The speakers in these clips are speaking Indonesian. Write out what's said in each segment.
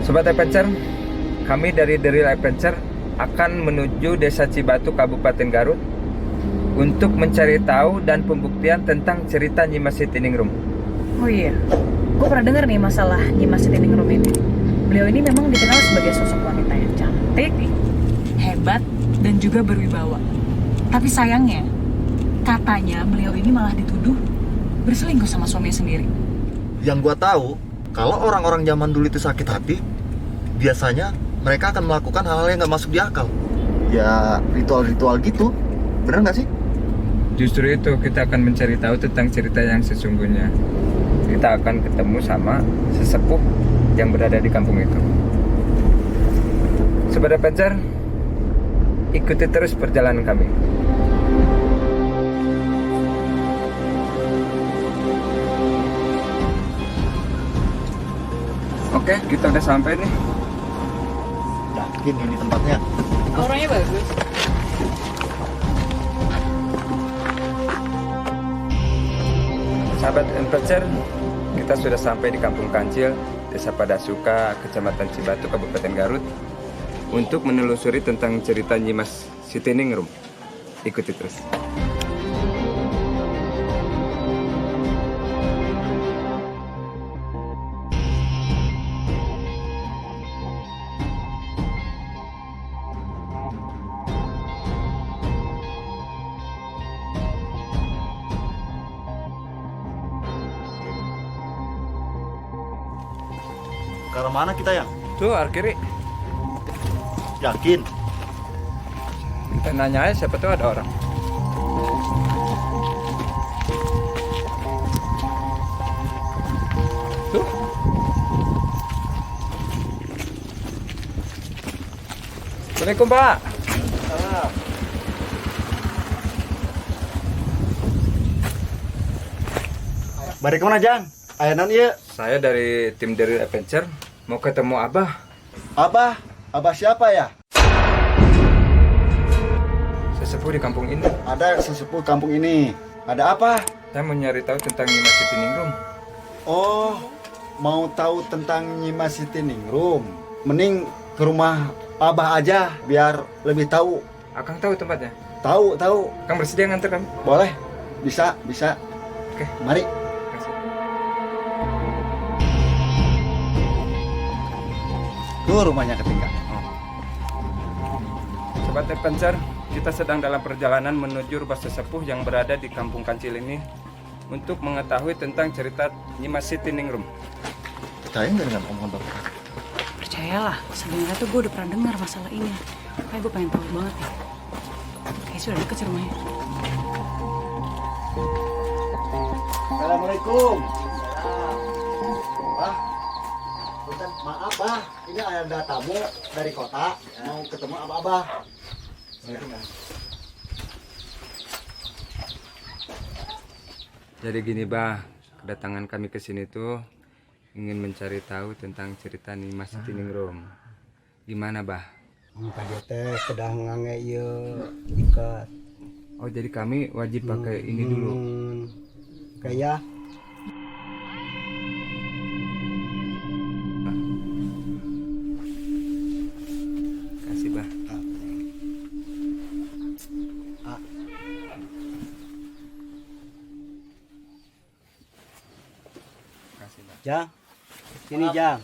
Sobat Adventure, kami dari The Real Adventure akan menuju Desa Cibatu, Kabupaten Garut untuk mencari tahu dan pembuktian tentang cerita Nyimas Sitiningrum. Oh iya, gue pernah dengar nih masalah Nyimas Sitiningrum ini. Beliau ini memang dikenal sebagai sosok wanita yang cantik, hebat, dan juga berwibawa. Tapi sayangnya, katanya beliau ini malah dituduh berselingkuh sama suaminya sendiri. Yang gua tahu, kalau orang-orang zaman dulu itu sakit hati, biasanya mereka akan melakukan hal-hal yang nggak masuk di akal. Ya, ritual-ritual gitu. Bener nggak sih? Justru itu kita akan mencari tahu tentang cerita yang sesungguhnya. Kita akan ketemu sama sesepuh yang berada di kampung itu. Sobat Adventure, ikuti terus perjalanan kami. Oke, kita udah sampai nih. Yakin ini tempatnya. Auranya bagus. Sahabat Adventure, kita sudah sampai di Kampung Kancil, Desa Padasuka, Kecamatan Cibatu, Kabupaten Garut, untuk menelusuri tentang cerita Nyimas Sitiningrum. Ikuti terus. Ke arah mana kita yang? Tuh, arah kiri. Yakin? Kita nanya aja, siapa tuh ada orang. Tuh. Assalamualaikum, Pak. Balik kemana, Jang? Ayanan iya. Saya dari tim The Real Adventure mau ketemu Abah. Abah? Abah siapa ya? Sesepuh di kampung ini. Ada sesepuh kampung ini. Ada apa? Saya mau nyari tahu tentang Nyimas Sitiningrum. Oh, mau tahu tentang Nyimas Sitiningrum. Mending ke rumah Abah aja biar lebih tahu. Akang tahu tempatnya? Tahu. Kang bersedia nganter kami? Boleh? Bisa. Oke, Mari. kasih. Tuh rumahnya ketinggalan. Sobat Adventure, kita sedang dalam perjalanan menuju rumah sesepuh yang berada di Kampung Kancil ini untuk mengetahui tentang cerita Nyimas Sitiningrum. Percaya nggak dengan omongan Bapak? Percayalah, sebenarnya tuh gue udah pernah dengar masalah ini. Kayak gue pengen tahu banget ya. Kayak sudah deket sih rumahnya. Assalamualaikum. Wah, Punten, maaf bah, ini ada tamu dari kota mau ketemu abah. Jadi gini, Bah, kedatangan kami ke sini tuh ingin mencari tahu tentang cerita Nyimas Sitiningrum. Gimana, Bah? Tadi teh sedang ngange ieu ikat. Oh, jadi kami wajib pakai ini dulu. Kayak Kasih, Bah. Kasih, Bah. Jang. Sini Jang.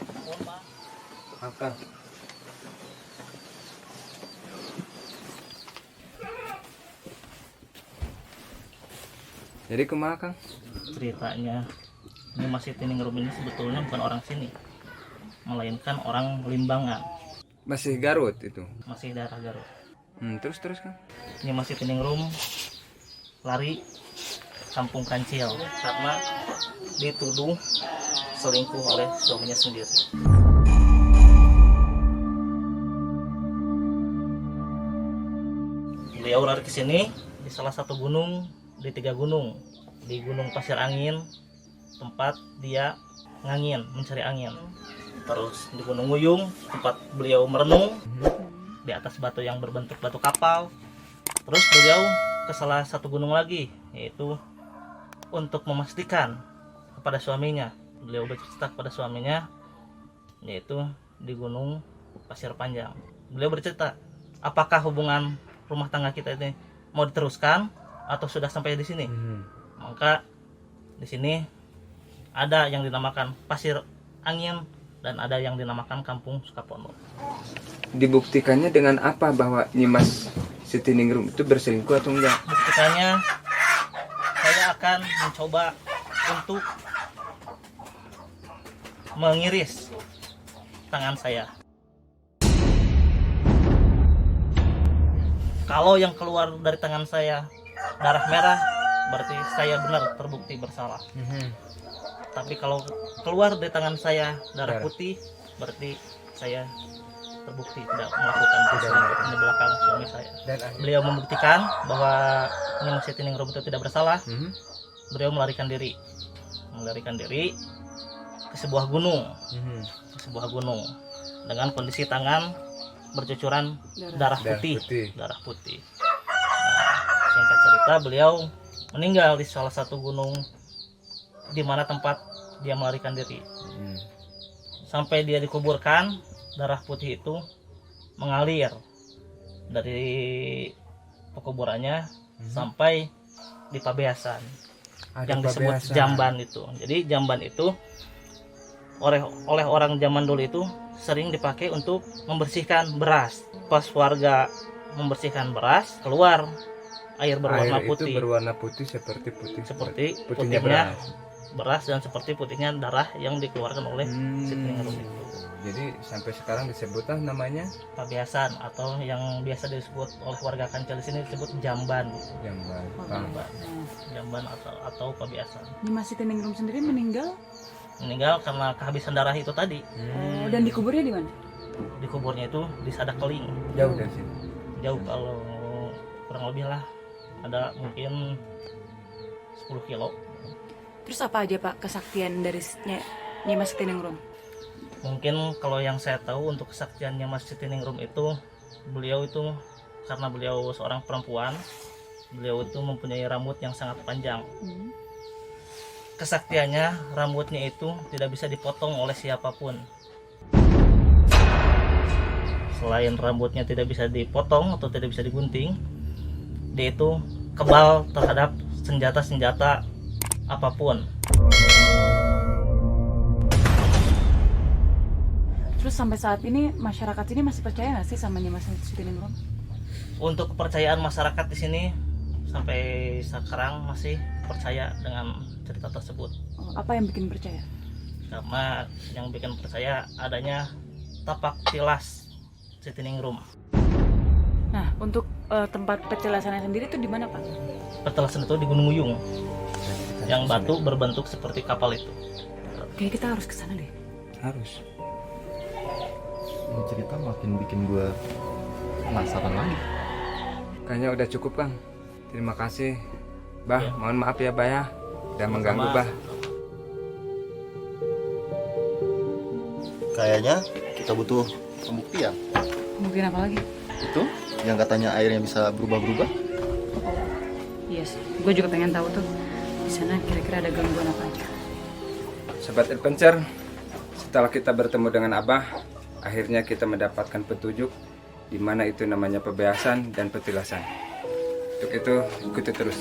Apa? Jadi kumaha, Kang? Ceritanya Nyimas Sitiningrum ini sebetulnya bukan orang sini, melainkan orang Limbangan, Masih Garut itu. masih daerah Garut. Terus Kang. Nyimas Sitiningrum lari Kampung Kancil karena dituduh selingkuh oleh suaminya sendiri. Beliau lari ke sini di salah satu gunung, di 3 gunung, di Gunung Pasir Angin, tempat dia ngangin, mencari angin. Terus di Gunung Wuyung, tempat beliau merenung di atas batu yang berbentuk batu kapal. Terus beliau ke salah satu gunung lagi, yaitu untuk memastikan kepada suaminya. Beliau bercerita kepada suaminya, yaitu di Gunung Pasir Panjang. Beliau bercerita, apakah hubungan rumah tangga kita ini mau diteruskan atau sudah sampai di sini? Maka di sini ada yang dinamakan Pasir Angin dan ada yang dinamakan Kampung Sukapondo. Dibuktikannya dengan apa bahwa Nyimas Sitiningrum itu berselingkuh atau enggak? Buktikannya saya akan mencoba untuk mengiris tangan saya. Kalau yang keluar dari tangan saya darah merah, berarti saya benar terbukti bersalah. Tapi kalau keluar dari tangan saya darah putih, berarti saya terbukti tidak melakukan perselingkuhan di belakang suami saya. Beliau membuktikan bahwa Nyimas Sitiningrum itu tidak bersalah. Beliau melarikan diri ke sebuah gunung, dengan kondisi tangan bercucuran darah putih. Nah, singkat cerita, beliau meninggal di salah satu gunung di mana tempat dia melarikan diri. Sampai dia dikuburkan, darah putih itu mengalir dari pekuburannya sampai di pabeasan yang disebut jamban itu. Jadi jamban itu oleh orang zaman dulu itu sering dipakai untuk membersihkan beras. Pas warga membersihkan beras, keluar air berwarna putih. Itu berwarna putih seperti putihnya beras dan seperti putihnya darah yang dikeluarkan oleh Sitiningrum itu. Jadi sampai sekarang disebutlah namanya Pabeasan, atau yang biasa disebut oleh warga Kancil di sini disebut jamban. Jamban atau pabeasan. Nyimas Sitiningrum sendiri meninggal Karena kehabisan darah itu tadi. dan dikuburnya di mana? Dikuburnya itu di Sadakeling. jauh dari sini. Jauh, kalau kurang lebih lah ada mungkin 10 kilo. Terus apa aja Pak kesaktian dari Nyimas Sitiningrum? Mungkin kalau yang saya tahu untuk kesaktiannya Mas Sitiningrum itu, beliau itu karena beliau seorang perempuan, beliau itu mempunyai rambut yang sangat panjang. Kesaktiannya, rambutnya itu tidak bisa dipotong oleh siapapun. Selain rambutnya tidak bisa dipotong atau tidak bisa digunting, dia itu kebal terhadap senjata-senjata apapun. Terus sampai saat ini masyarakat sini masih percaya nggak sih sama Nyimas Sitiningrum? Untuk kepercayaan masyarakat di sini sampai sekarang masih percaya dengan cerita tersebut. Apa yang bikin percaya? Karena yang bikin percaya adanya tapak tilas Sitiningrum. Nah, untuk tempat petilasannya sendiri itu di mana Pak? Petilasan itu di Gunung Uyung, yang batu berbentuk seperti kapal itu. Kayak kita harus ke sana deh. Harus. Ini cerita makin bikin gue penasaran lagi. Kayaknya udah cukup Bang. Terima kasih Bah. Ya. Mohon maaf ya Bah ya, udah mengganggu Bah. Kayaknya kita butuh pembuktian. Mungkin apa lagi? Itu yang katanya airnya bisa berubah-berubah. Yes, gue juga pengen tahu tuh di sana kira-kira ada gangguan apa aja. Sobat Adventure, setelah kita bertemu dengan Abah, akhirnya kita mendapatkan petunjuk di mana itu namanya Pabeasan dan petilasan. Untuk itu ikuti terus.